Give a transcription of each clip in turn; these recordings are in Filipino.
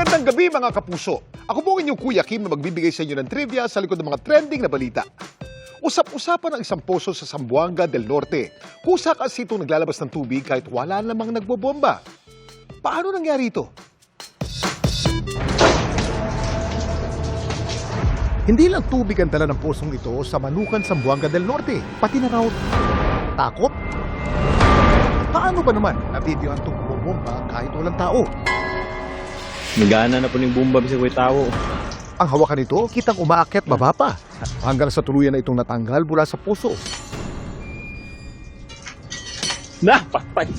Magandang gabi mga kapuso. Ako po ang inyong Kuya Kim na magbibigay sa inyo ng trivia sa likod ng mga trending na balita. Usap-usapan ang isang poso sa Zamboanga del Norte. Kusa kasi itong naglalabas ng tubig kahit wala namang nagbobomba. Paano nangyari ito? Hindi lang tubig ang dala ng posong ito sa Manukan, Zamboanga del Norte, pati na raw takot. Paano ba naman nabibigyan itong bumomba kahit walang tao? Nagana na po ng bomba sa kuya tao. Ang hawakan nito, kitang umaakyat baba pa hanggang sa tuluyan na itong natanggal mula sa puso. Patay.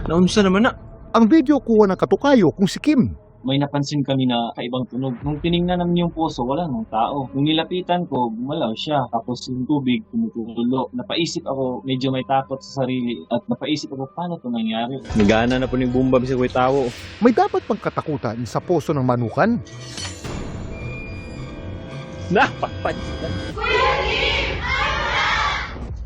Naunsa naman na. Ang video kuha ng katukayo kung si Kim. May napansin kami na kaibang tunog. Nung tiningnan namin yung poso, wala nang tao. Nung nilapitan ko, gumalaw siya. Tapos yung tubig, tumutulo. Napaisip ako, medyo may takot sa sarili. At napaisip ako, paano ito nangyari? Nagana na po ng bomba sa kuya tao. May dapat bang katakutan sa poso ng Manukan? Patay.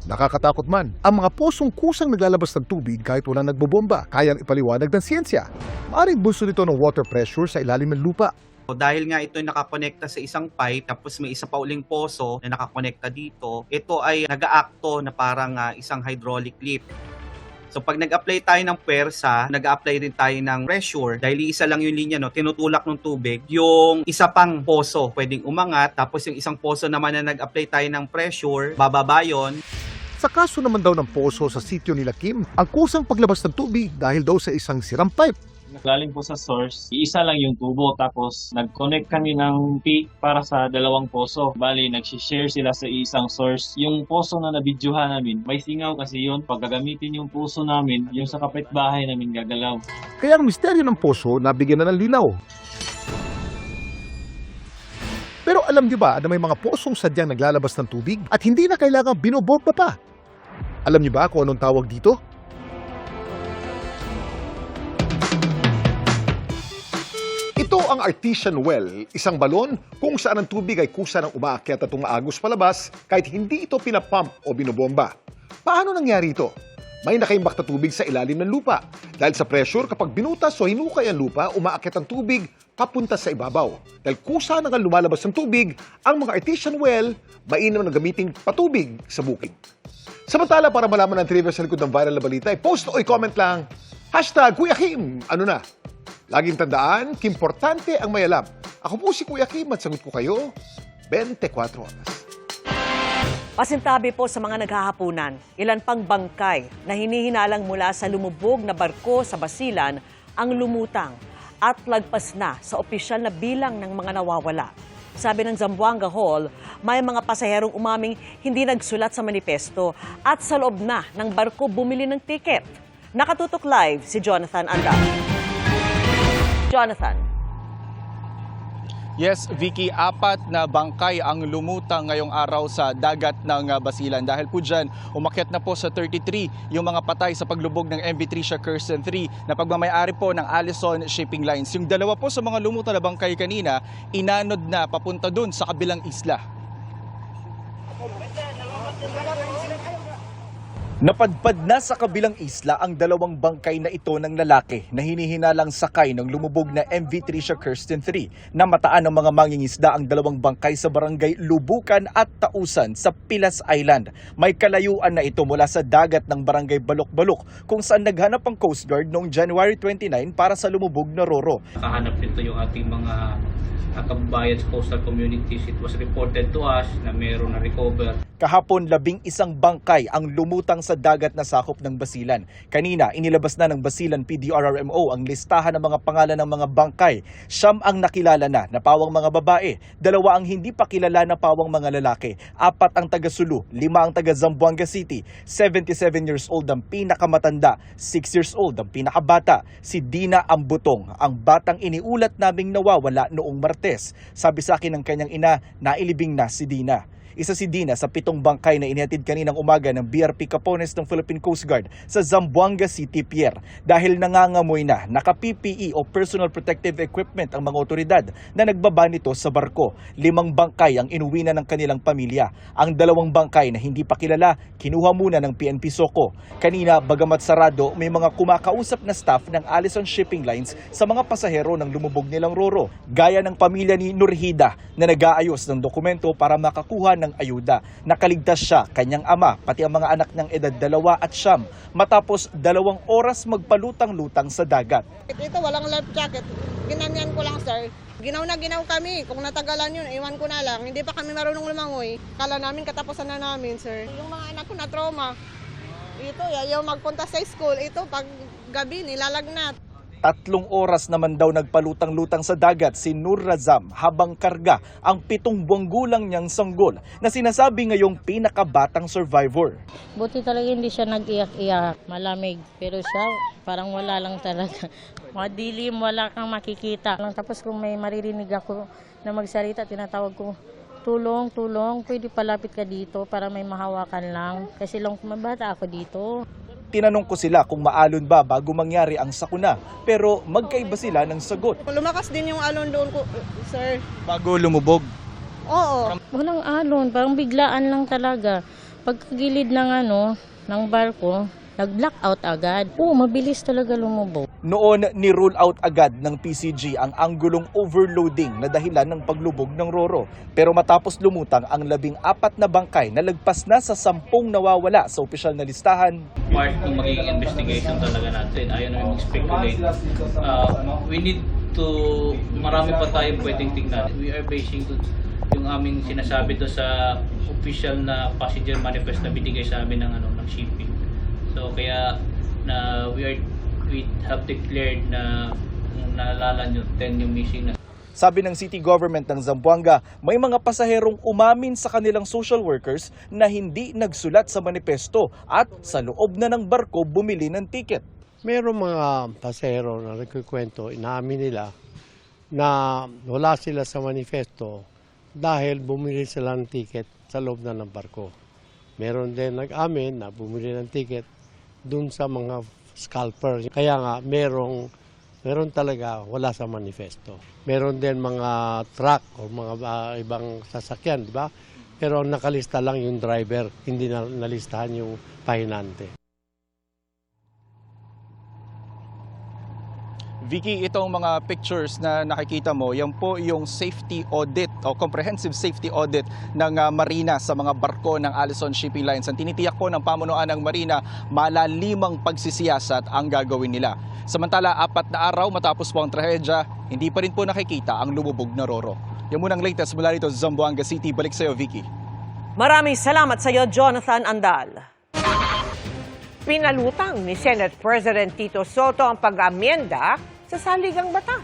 Nakakatakot man. Ang mga posong kusang naglalabas ng tubig kahit walang nagbobomba, kayang ipaliwanag ng siyensya. Maaring bunso nito ng water pressure sa ilalim ng lupa. Dahil nga ito ay nakakonekta sa isang pipe, tapos may isa pa uling poso na nakakonekta dito, ito ay nag-aakto na parang isang hydraulic lift. So pag nag-apply tayo ng puwersa, nag-apply rin tayo ng pressure. Dahil isa lang yung linya, tinutulak ng tubig, yung isa pang poso pwedeng umangat, tapos yung isang poso naman na nag-apply tayo ng pressure, bababa yun. Sa kaso naman daw ng poso sa sitio nila Kim, ang kusang paglabas ng tubig dahil daw sa isang sirang pipe. Galing po sa source, iisa lang yung tubo. Tapos nag-connect kami ng P para sa dalawang poso. Bali, nag-share sila sa isang source. Yung poso na nabidyohan namin, may singaw kasi yun. Pag gagamitin yung poso namin, yung sa kapitbahay namin gagalaw. Kaya ang misteryo ng poso nabigyan na ng linaw. Pero alam niyo ba na may mga posong sadyang naglalabas ng tubig at hindi na kailangang binobomba pa? Alam niyo ba kung anong tawag dito? Ito ang artesian well, isang balon kung saan ang tubig ay kusa ng umaakyat at umaagos palabas kahit hindi ito pinapump o binobomba. Paano nangyari ito? May nakaimbak na tubig sa ilalim ng lupa. Dahil sa pressure, kapag binutas o hinukay ang lupa, umaakyat ang tubig papunta sa ibabaw. Dahil kusa na nga lumalabas ng tubig, ang mga artesian well, mainam na gamiting patubig sa bukid. Samantala, para malaman ang trivia sa likod ng viral na balita, post o i-comment lang, #Kuya Kim, ano na? Laging tandaan, kimportante ang may alam. Ako po si Kuya Kim at sagot ko kayo, 24 oras. Pasintabi po sa mga naghahapunan, ilan pang bangkay na hinihinalang mula sa lumubog na barko sa Basilan ang lumutang at lagpas na sa opisyal na bilang ng mga nawawala. Sabi ng Zamboanga Hall, may mga pasaherong umaming hindi nagsulat sa manifesto at sa loob na ng barko bumili ng tiket. Nakatutok live si Jonathan Andal. Jonathan. Yes, Vicky, 4 na bangkay ang lumutang ngayong araw sa dagat ng Basilan. Dahil po dyan, umakyat na po sa 33 yung mga patay sa paglubog ng MV Tricia Kirsten 3 na pagmamayari po ng Allison Shipping Lines. Yung dalawa po sa mga lumutang na bangkay kanina, inanod na papunta dun sa kabilang isla. Napadpad na sa kabilang isla ang dalawang bangkay na ito ng lalaki na hinihinalang sakay ng lumubog na MV Tricia Kirsten 3 na mataan ng mga mangingisda ang dalawang bangkay sa barangay Lubukan at Tausan sa Pilas Island. May kalayuan na ito mula sa dagat ng barangay Balok-Balok kung saan naghanap ang Coast Guard noong January 29 para sa lumubog na Roro. Nakahanap nito yung ating mga kababayan sa coastal communities. It was reported to us na mayroon na recover. Kahapon, 11 bangkay ang lumutang sa dagat na sakop ng Basilan. Kanina, inilabas na ng Basilan PDRRMO ang listahan ng mga pangalan ng mga bangkay. 9 ang nakilala na pawang mga babae, 2 ang hindi pa kilala na pawang mga lalaki, 4 ang taga Sulu, 5 ang taga Zamboanga City, 77 years old ang pinakamatanda, 6 years old ang pinakabata, si Dina Ambutong, ang batang iniulat naming nawawala noong Martes. Sabi sa akin ng kanyang ina, nailibing na si Dina. Isa si Dina sa 7 bangkay na inihatid kaninang umaga ng BRP Capones ng Philippine Coast Guard sa Zamboanga City Pier. Dahil nangangamoy na naka-PPE o personal protective equipment ang mga otoridad na nagbaba nito sa barko. 5 bangkay ang inuwi na ng kanilang pamilya. Ang 2 bangkay na hindi pa kilala, kinuha muna ng PNP Soco. Kanina, bagamat sarado, may mga kumakausap na staff ng Allison Shipping Lines sa mga pasahero ng lumubog nilang roro. Gaya ng pamilya ni Nurhida na nag-aayos ng dokumento para makakuha ng ayuda. Nakaligtas siya, kanyang ama, pati ang mga anak ng edad 2 at 9 matapos 2 oras magpalutang-lutang sa dagat. Ito, walang life jacket. Ginanyan ko lang, sir. Ginaw na ginaw kami. Kung natagalan yun, iwan ko na lang. Hindi pa kami marunong lumangoy. Kala namin katapusan na namin, sir. Yung mga anak ko na trauma. Ito, ayaw magpunta sa school. Ito, pag gabi, nilalagnat. 3 oras naman daw nagpalutang-lutang sa dagat si Nur Razam habang karga ang 7 buwang gulang niyang sanggol na sinasabi ngayong pinakabatang survivor. Buti talaga hindi siya nag-iyak-iyak, malamig. Pero siya parang wala lang talaga. Madilim, wala kang makikita. Tapos kung may maririnig ako na magsalita, tinatawag ko, tulong, tulong, pwede palapit ka dito para may mahawakan lang. Kasi lang kumabata ako dito. Tinanong ko sila kung maalon ba bago mangyari ang sakuna, pero magkaiba sila ng sagot. Lumakas din yung alon doon ko, sir. Bago lumubog, Oo. Walang alon, parang biglaan lang talaga. Pagkagilid ng barko, nag-blackout agad. Oo, mabilis talaga lumubog. noon ni-rule out agad ng PCG ang anggulong overloading na dahilan ng paglubog ng roro. Pero matapos lumutang ang 14 na bangkay na lagpas na sa 10 nawawala sa opisyal na listahan. Part ng magiging investigation talaga natin. Ayaw namin mag-speculate. We need to, marami pa tayong pwedeng tignan. We are basing yung aming sinasabi to sa official na passenger manifest na binigay sa amin ng shipping. So kaya we have declared na kung naalala nyo, 10 yung missing na. Sabi ng city government ng Zamboanga, may mga pasaherong umamin sa kanilang social workers na hindi nagsulat sa manifesto at sa loob na ng barko bumili ng ticket. Merong mga pasahero na nagkukwento, inaamin nila na wala sila sa manifesto dahil bumili sila ng ticket sa loob na ng barko. Meron din nag-amin na bumili ng ticket dun sa mga scalper. Kaya nga, meron talaga wala sa manifesto. Meron din mga truck o mga ibang sasakyan, di ba? Pero nakalista lang yung driver, hindi na nalistahan yung pahinante. Vicky, itong mga pictures na nakikita mo, yan po yung safety audit o comprehensive safety audit ng Marina sa mga barko ng Allison Shipping Lines. Ang tinitiyak po ng pamunuan ng Marina, malalimang pagsisiyasat ang gagawin nila. Samantala, 4 na araw matapos po ang trahedya, hindi pa rin po nakikita ang lumubog na roro. Yan munang latest mula rito sa Zamboanga City. Balik sa iyo, Vicky. Maraming salamat sa iyo, Jonathan Andal. Pinalutang ni Senate President Tito Soto ang pag-amyenda sa saligang batas.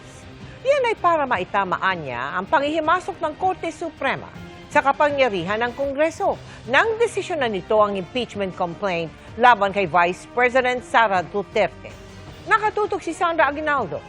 Yan ay para maitamaan niya ang panghihimasok ng Korte Suprema sa kapangyarihan ng Kongreso nang desisyonan nito ang impeachment complaint laban kay Vice President Sara Duterte. Nakatutok si Sandra Aguinaldo.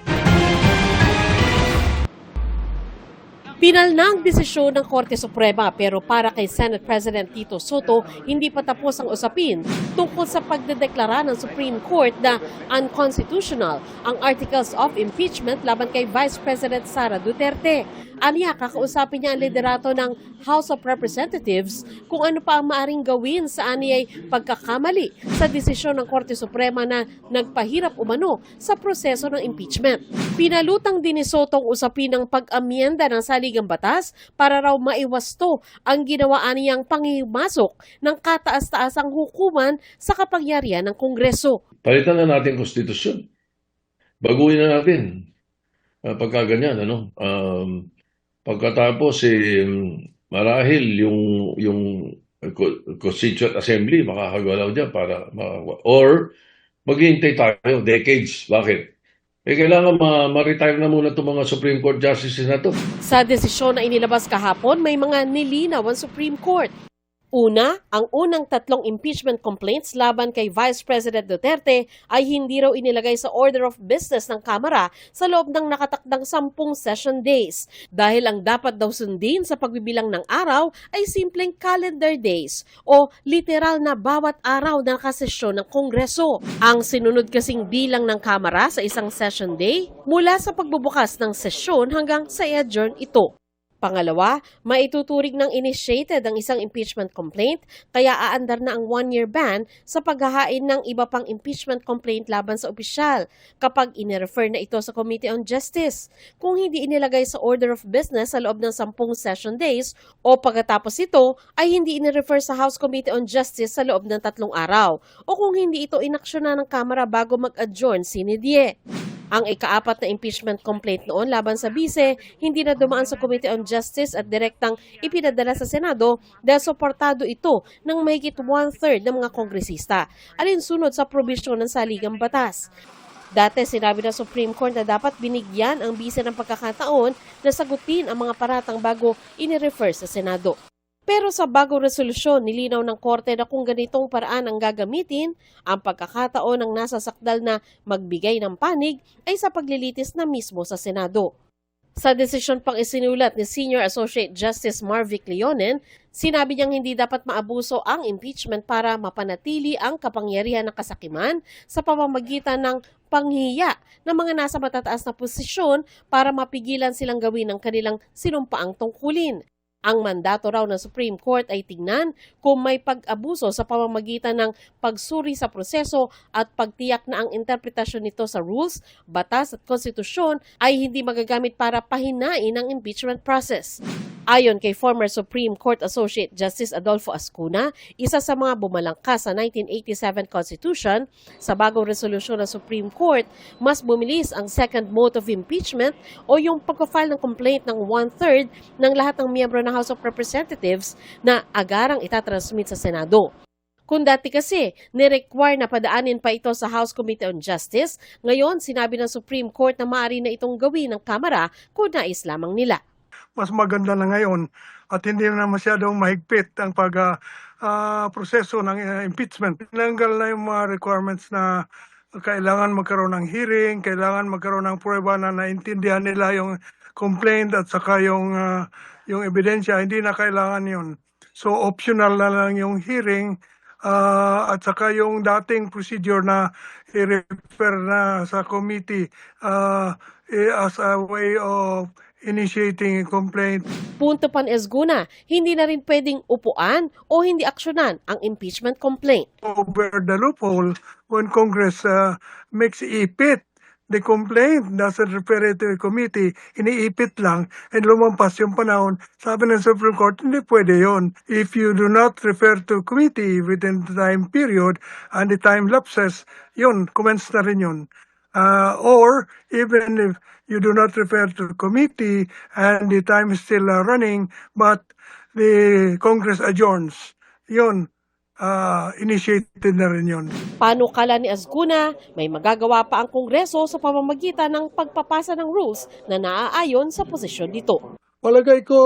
Pinal na ang desisyon ng Korte Suprema pero para kay Senate President Tito Soto, hindi pa tapos ang usapin tungkol sa pagdedeklara ng Supreme Court na unconstitutional ang Articles of Impeachment laban kay Vice President Sara Duterte. Aniya, kakausapin niya ang liderato ng House of Representatives kung ano pa ang maaring gawin sa aniyay pagkakamali sa desisyon ng Korte Suprema na nagpahirap umano sa proseso ng impeachment. Pinalutang din ni Soto ang usapin ng pag-amyenda ng saligang batas para raw maiwasto ang ginawa niyang panghimasok ng kataas-taasang hukuman sa kapangyarihan ng Kongreso. Palitan na natin konstitusyon. Baguhin na natin. Pagka ganyan, pagkatapos, marahil yung Constituent Assembly makakagalaw dyan para or maghihintay tayo decades. Bakit? Kailangan ma-retire na muna itong mga Supreme Court Justices na to. Sa desisyon na inilabas kahapon, may mga nilinaw ang Supreme Court. Una, ang unang 3 impeachment complaints laban kay Vice President Duterte ay hindi raw inilagay sa order of business ng Kamara sa loob ng nakatakdang 10 session days dahil ang dapat daw sundin sa pagbibilang ng araw ay simpleng calendar days o literal na bawat araw na nakasesyon ng Kongreso. Ang sinunod kasing bilang ng Kamara sa isang session day mula sa pagbubukas ng sesyon hanggang sa i-adjourn ito. Pangalawa, maituturing ng initiated ang isang impeachment complaint kaya aandar na ang 1-year ban sa paghahain ng iba pang impeachment complaint laban sa opisyal kapag inirefer na ito sa Committee on Justice. Kung hindi inilagay sa order of business sa loob ng 10 session days o pagkatapos ito ay hindi inirefer sa House Committee on Justice sa loob ng 3 araw o kung hindi ito inaksyonan ng Kamara bago mag-adjourn sine die. Ang ika-4 na impeachment complaint noon laban sa bise, hindi na dumaan sa Committee on Justice at direktang ipinadala sa Senado dahil suportado ito ng mahigit 1/3 ng mga kongresista, alinsunod sa probisyon ng saligang batas. Dati sinabi ng Supreme Court na dapat binigyan ang bise ng pagkakataon na sagutin ang mga paratang bago inirefer sa Senado. Pero sa bagong resolusyon, nilinaw ng Korte na kung ganitong paraan ang gagamitin, ang pagkakataon ng nasa sakdal na magbigay ng panig ay sa paglilitis na mismo sa Senado. Sa desisyon pang isinulat ni Senior Associate Justice Marvic Leonen, sinabi niyang hindi dapat maabuso ang impeachment para mapanatili ang kapangyarihan ng kasakiman sa pamamagitan ng panghiya ng mga nasa matataas na posisyon para mapigilan silang gawin ang kanilang sinumpaang tungkulin. Ang mandato raw ng Supreme Court ay tingnan kung may pag-abuso sa pamamagitan ng pagsuri sa proseso at pagtiyak na ang interpretasyon nito sa rules, batas at konstitusyon ay hindi magagamit para pahinain ang impeachment process. Ayon kay former Supreme Court Associate Justice Adolfo Ascuna, isa sa mga bumalangkas sa 1987 Constitution, sa bagong resolusyon ng Supreme Court, mas bumilis ang second mode of impeachment o yung pagka-file ng complaint ng 1/3 ng lahat ng miyembro ng House of Representatives na agarang itatransmit sa Senado. Kung dati kasi, ni-require na padaanin pa ito sa House Committee on Justice, ngayon sinabi ng Supreme Court na maaari na itong gawin ng Kamara kung nais lamang nila. Mas maganda na ngayon at hindi na masyadong mahigpit ang proseso ng impeachment. Tinanggal na yung mga requirements na kailangan magkaroon ng hearing, kailangan magkaroon ng prueba na naintindihan nila yung complaint at saka yung ebidensya. Hindi na kailangan yun. So optional na lang yung hearing at saka yung dating procedure na i-refer na sa committee as a way of initiating a complaint. Punto pa ni Ascuna, hindi na rin pwedeng upuan o hindi aksyonan ang impeachment complaint. Over the loophole, when Congress makes ipit the complaint, doesn't refer it to a committee, iniipit lang, and lumampas yung panahon, sabi ng Supreme Court, hindi pwede yun. If you do not refer to committee within the time period and the time lapses, yun, commence na rin yun. Or even if you do not refer to committee and the time is still running, but the Congress adjourns, yun, initiated na rin yun. Panukala ni Ascuna, may magagawa pa ang Kongreso sa pamamagitan ng pagpapasa ng rules na naaayon sa posisyon nito. Palagay ko,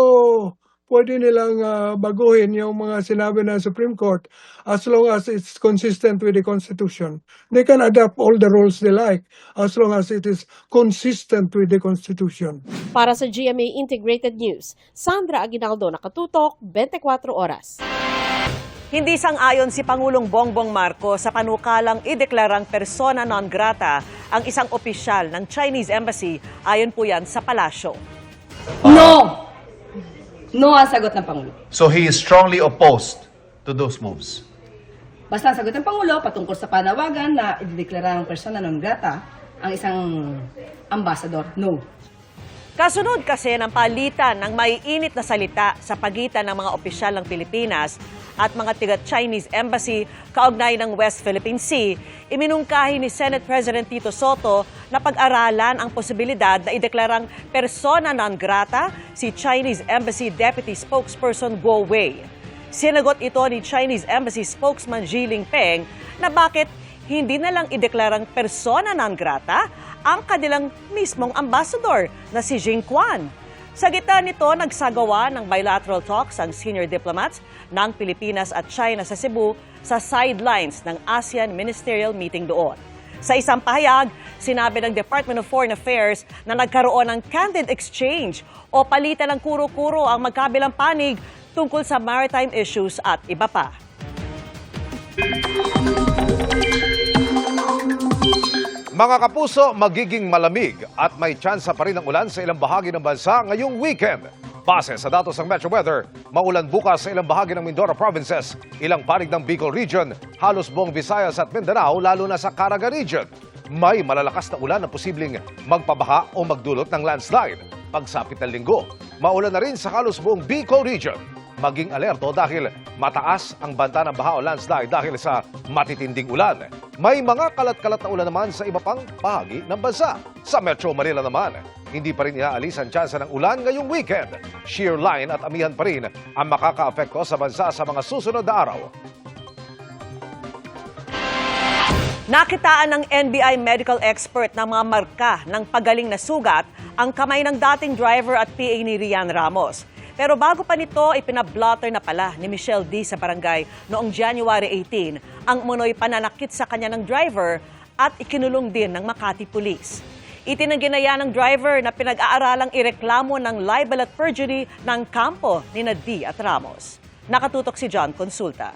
pwede nilang baguhin yung mga sinabi ng Supreme Court as long as it's consistent with the Constitution. They can adapt all the rules they like as long as it is consistent with the Constitution. Para sa GMA Integrated News, Sandra Aguinaldo, Nakatutok, 24 Oras. Hindi sang-ayon si Pangulong Bongbong Marcos sa panukalang ideklarang persona non grata ang isang opisyal ng Chinese Embassy, ayon po yan sa palasyo. No! No ang sagot ng Pangulo. So he is strongly opposed to those moves? Basta ang sagot ng Pangulo patungkol sa panawagan na ideklara ng persona non grata ang isang ambassador, no. Kasunod kasi ng palitan ng maiinit na salita sa pagitan ng mga opisyal ng Pilipinas at mga tiga-Chinese Embassy kaugnay ng West Philippine Sea, iminungkahi ni Senate President Tito Soto na pag-aralan ang posibilidad na ideklarang persona non grata si Chinese Embassy Deputy Spokesperson Guo Wei. Sinagot ito ni Chinese Embassy spokesman Ji Lingpeng na bakit hindi na lang ideklarang persona non grata ang kanilang mismong ambassador na si Jing Quan. Sa gitna nito, nagsagawa ng bilateral talks ang senior diplomats ng Pilipinas at China sa Cebu sa sidelines ng ASEAN Ministerial Meeting doon. Sa isang pahayag, sinabi ng Department of Foreign Affairs na nagkaroon ng candid exchange o palitan ng kuro-kuro ang magkabilang panig tungkol sa maritime issues at iba pa. Mga kapuso, magiging malamig at may tsansa pa rin ng ulan sa ilang bahagi ng bansa ngayong weekend. Base sa datos ng Metro Weather, maulan bukas sa ilang bahagi ng Mindoro Provinces, ilang panig ng Bicol Region, halos buong Visayas at Mindanao, lalo na sa Caraga Region. May malalakas na ulan na posibleng magpabaha o magdulot ng landslide. Pagsapit ng linggo, maulan na rin sa halos buong Bicol Region. Maging alerto dahil mataas ang banta ng baha o landslide dahil sa matitinding ulan. May mga kalat-kalat na ulan naman sa iba pang bahagi ng bansa. Sa Metro Manila naman, hindi pa rin inaalis ang tsansa ng ulan ngayong weekend. Shear line at amihan pa rin ang makaka-apekto sa bansa sa mga susunod na araw. Nakitaan ng NBI medical expert na mga marka ng pagaling na sugat ang kamay ng dating driver at PA ni Rian Ramos. Pero bago pa nito, ipinablotter na pala ni Michelle D. sa barangay noong January 18 ang umunoy pananakit sa kanya ng driver at ikinulong din ng Makati Police. Itinangginaya ng driver na pinag-aaralang ireklamo ng libel at perjury ng kampo ni D. at Ramos. Nakatutok si John Consulta.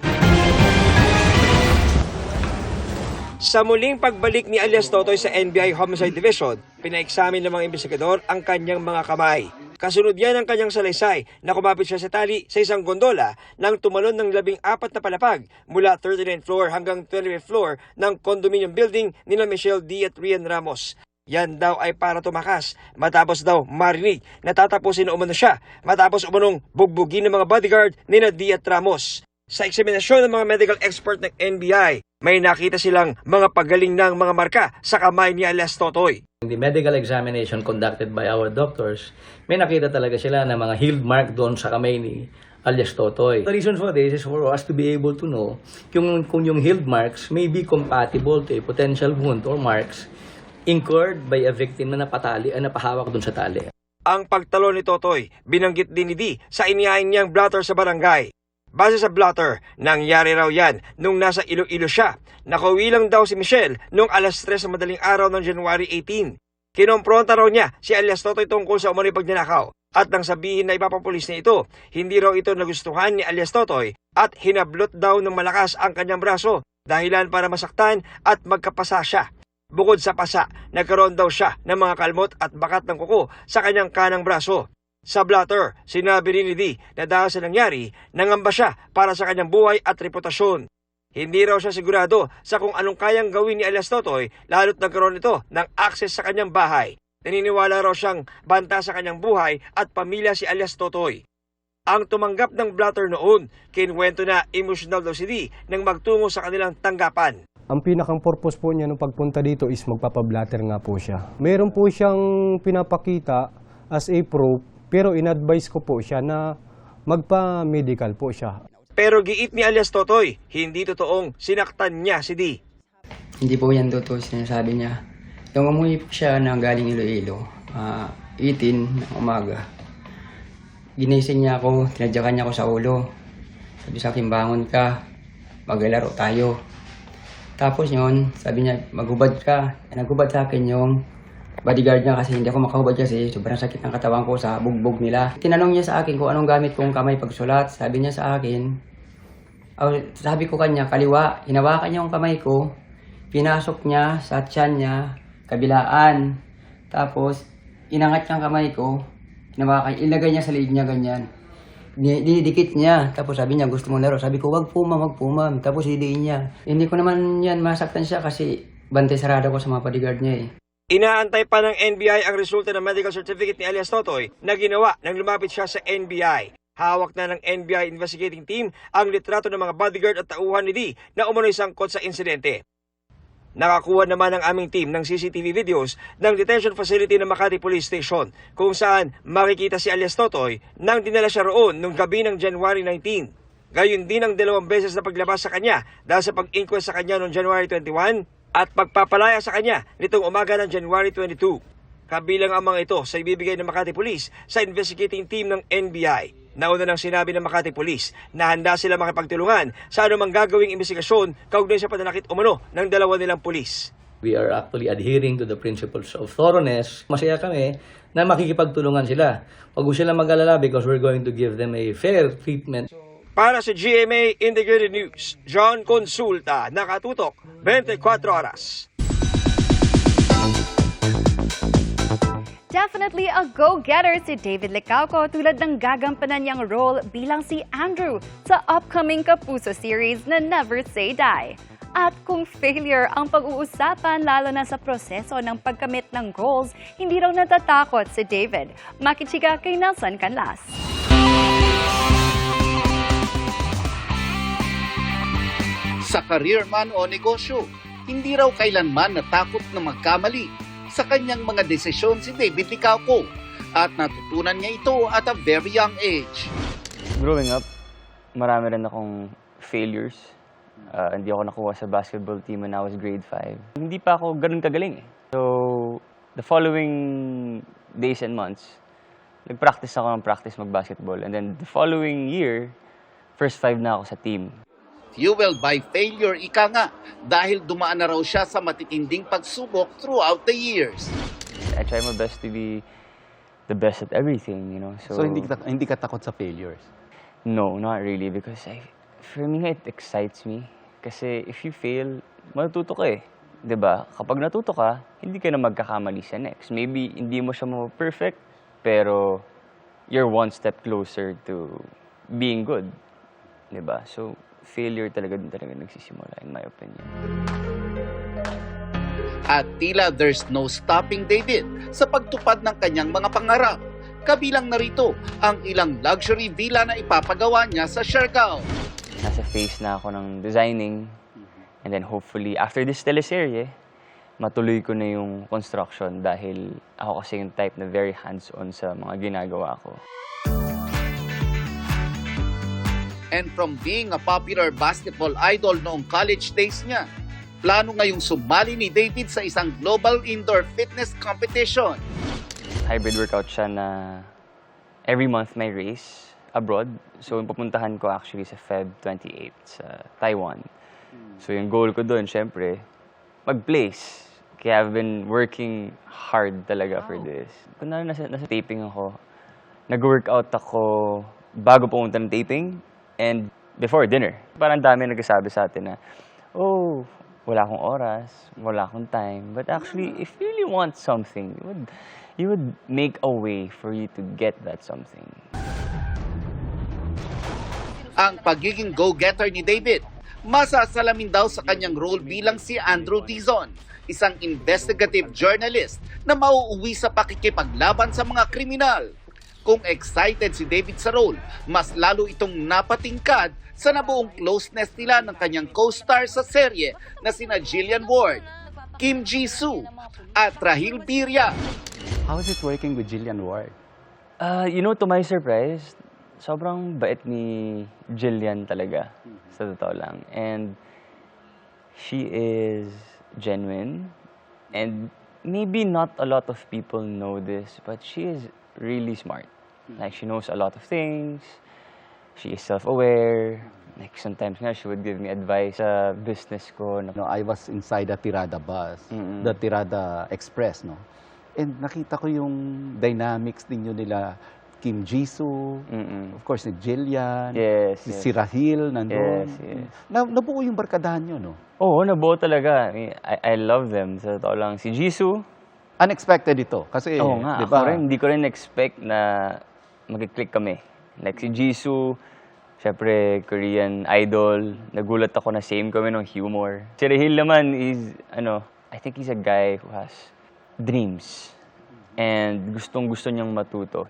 Sa muling pagbalik ni alias Totoy sa NBI Homicide Division, pina-examine ng mga investigador ang kanyang mga kamay. Kasunod yan ang kanyang salaysay na kumapit siya sa tali sa isang gondola nang tumalon ng 14 na palapag mula 39th floor hanggang 25th floor ng condominium building nila Michelle D. at Rian Ramos. Yan daw ay para tumakas matapos daw marinig na tatapusin na umano siya matapos umanong bugbugin ng mga bodyguard nila D. at Ramos. Sa eksaminasyon ng mga medical expert ng NBI, may nakita silang mga pagaling ng mga marka sa kamay ni alias Totoy. In the medical examination conducted by our doctors, may nakita talaga sila na mga healed mark doon sa kamay ni alias Totoy. The reason for this is for us to be able to know kung yung healed marks may be compatible to a potential wound or marks incurred by a victim na napatali at napahawak doon sa tali. Ang pagtalo ni Totoy, binanggit din ni D sa inihain niyang blotter sa barangay. Base sa blotter, nangyari raw yan nung nasa Iloilo siya. Nakauwi lang daw si Michelle nung alas 3 sa madaling araw ng January 18. Kinompronta raw niya si alias Totoy tungkol sa umano'y pagnanakaw. At nang sabihin na ipapapulis niya ito, hindi raw ito nagustuhan ni alias Totoy at hinablot daw ng malakas ang kanyang braso dahilan para masaktan at magkapasa siya. Bukod sa pasa, nagkaroon daw siya ng mga kalmot at bakat ng kuko sa kanyang kanang braso. Sa blotter, sinabi rin ni D na dahil sa nangyari, nangamba siya para sa kanyang buhay at reputasyon. Hindi raw siya sigurado sa kung anong kayang gawin ni alias Totoy lalo't nagkaroon ito ng access sa kanyang bahay. Naniniwala raw siyang banta sa kanyang buhay at pamilya si alias Totoy. Ang tumanggap ng blotter noon, kinwento na emotional daw si D nang magtungo sa kanilang tanggapan. Ang pinakang purpose po niya nung pagpunta dito is magpapablatter nga po siya. Meron po siyang pinapakita as a proof, pero in-advise ko po siya na magpa-medical po siya. Pero giit ni alias Totoy, hindi totoong sinaktan niya si D. Hindi po yan totoo sinasabi niya. Yung umuwi po siya na galing Iloilo, 18 ng umaga. Ginising niya ako, tinadyakan niya ako sa ulo. Sabi sa akin, bangon ka, maglalaro tayo. Tapos yun, sabi niya, maghubad ka. Naghubad sa akin yung bodyguard niya kasi hindi ako makahubad kasi sobrang sakit ng katawan ko sa bugbog nila. Tinanong niya sa akin kung anong gamit kong kamay pagsulat. Sabi niya sa akin, sabi ko kanya, kaliwa. Hinawakan niya yung kamay ko, pinasok niya sa tiyan niya, kabilaan. Tapos, inangat niya ang kamay ko, hinawakan, ilagay niya sa liig niya ganyan. Dinidikit niya. Tapos sabi niya, gusto mo laro. Sabi ko, wag po ma'am. Tapos hidiin niya. Hindi ko naman yan masaktan siya kasi bantay sarado ko sa mga bodyguard niya eh. Inaantay pa ng NBI ang resulta ng medical certificate ni alias Totoy na ginawa nang lumapit siya sa NBI. Hawak na ng NBI investigating team ang litrato ng mga bodyguard at tauhan ni D na umano'y sangkot sa insidente. Nakakuha naman ang aming team ng CCTV videos ng detention facility ng Makati Police Station kung saan makikita si alias Totoy nang dinala siya roon noong gabi ng January 19. Gayon din ang 2 beses na paglabas sa kanya dahil sa pag-inquest sa kanya noong January 21 at pagpapalaya sa kanya nitong umaga ng January 22. Kabilang ang mga ito sa ibibigay ng Makati Police sa investigating team ng NBI. Nauna nang sinabi ng Makati Police na handa sila makipagtulungan sa anumang gagawing investigasyon kaugnay sa pananakit umano ng dalawa nilang pulis. We are actually adhering to the principles of thoroughness. Masaya kami na makikipagtulungan sila. Huwag mo sila mag-alala because we're going to give them a fair treatment. Para sa GMA Integrated News, John Consulta, nakatutok 24 oras. Definitely a go-getter si David Licauco tulad ng gagampanan niyang role bilang si Andrew sa upcoming Kapuso series na Never Say Die. At kung failure ang pag-uusapan lalo na sa proseso ng pagkamit ng goals, hindi raw natatakot si David. Makichika kay Nelson Canlas. Sa career man o negosyo, hindi raw kailanman natakot na magkamali. Sa kanyang mga desisyon si David Licauco at natutunan niya ito at a very young age. Growing up, marami rin akong failures. Hindi ako nakuha sa basketball team when I was grade 5. Hindi pa ako ganun kagaling eh. So, the following days and months, nag-practice ako ng practice mag-basketball. And then the following year, first 5 na ako sa team. Fueled by failure, ika nga, dahil dumaan na raw siya sa matitinding pagsubok throughout the years. I try my best to be the best at everything, you know. So hindi ka takot sa failures? No, not really. Because for me, it excites me. Kasi if you fail, matututo ka eh. 'Di ba? Kapag natuto ka, hindi ka na magkakamali sa next. Maybe hindi mo siya perfect, pero you're one step closer to being good. 'Di ba? So, failure talaga nagsisimula, in my opinion. At tila there's no stopping David sa pagtupad ng kanyang mga pangarap. Kabilang na rito ang ilang luxury villa na ipapagawa niya sa Siargao. Nasa phase na ako ng designing, and then hopefully after this teleserye, matuloy ko na yung construction dahil ako kasi yung type na very hands-on sa mga ginagawa ko. And from being a popular basketball idol noong college days niya, plano ngayong sumali ni David sa isang global indoor fitness competition. Hybrid workout siya na every month may race abroad. So, yung pupuntahan ko actually sa Feb 28 sa Taiwan. So, yung goal ko doon, syempre, mag-place. Kaya I've been working hard talaga for this. Kung nasa taping ako, nag-workout ako bago pumunta ng taping and before dinner. Parang dami nagsasabi sa atin na, oh, wala akong oras, wala akong time. But actually, if you really want something, you would make a way for you to get that something. Ang pagiging go-getter ni David, masasalamin daw sa kanyang role bilang si Andrew Dizon, isang investigative journalist na mauuwi sa pakikipaglaban sa mga kriminal. Kung excited si David sa role, mas lalo itong napatingkad sa nabuong closeness nila ng kanyang co-star sa serye na sina Jillian Ward, Kim Ji-soo at Rahil Birya. How is it working with Jillian Ward? You know, to my surprise, sobrang bait ni Jillian talaga, sa totoo lang. And she is genuine. And maybe not a lot of people know this, but she is really smart. Like, she knows a lot of things. She is self-aware. Like, sometimes nga, she would give me advice sa business ko. No, I was inside the Tirada bus, the Tirada Express, no? And nakita ko yung dynamics ninyo nila, Kim Ji-soo, of course, si Jillian, si Rahil, nandun. Yes. Nabuo yung barkadahan nyo, no? Oo, nabuo talaga. I love them. Sa totoo lang. Si Jisoo, unexpected ito. Kasi, oo nga, diba? ako rin, hindi ko rin expect na mag-click kami. Like si Jisoo, syempre, Korean idol. Nagulat ako na same kami ng humor. Si Rahil naman is, I think he's a guy who has dreams. And gustong-gusto niyang matuto.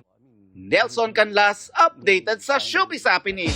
Nelson Canlas, updated sa Showbiz Happening.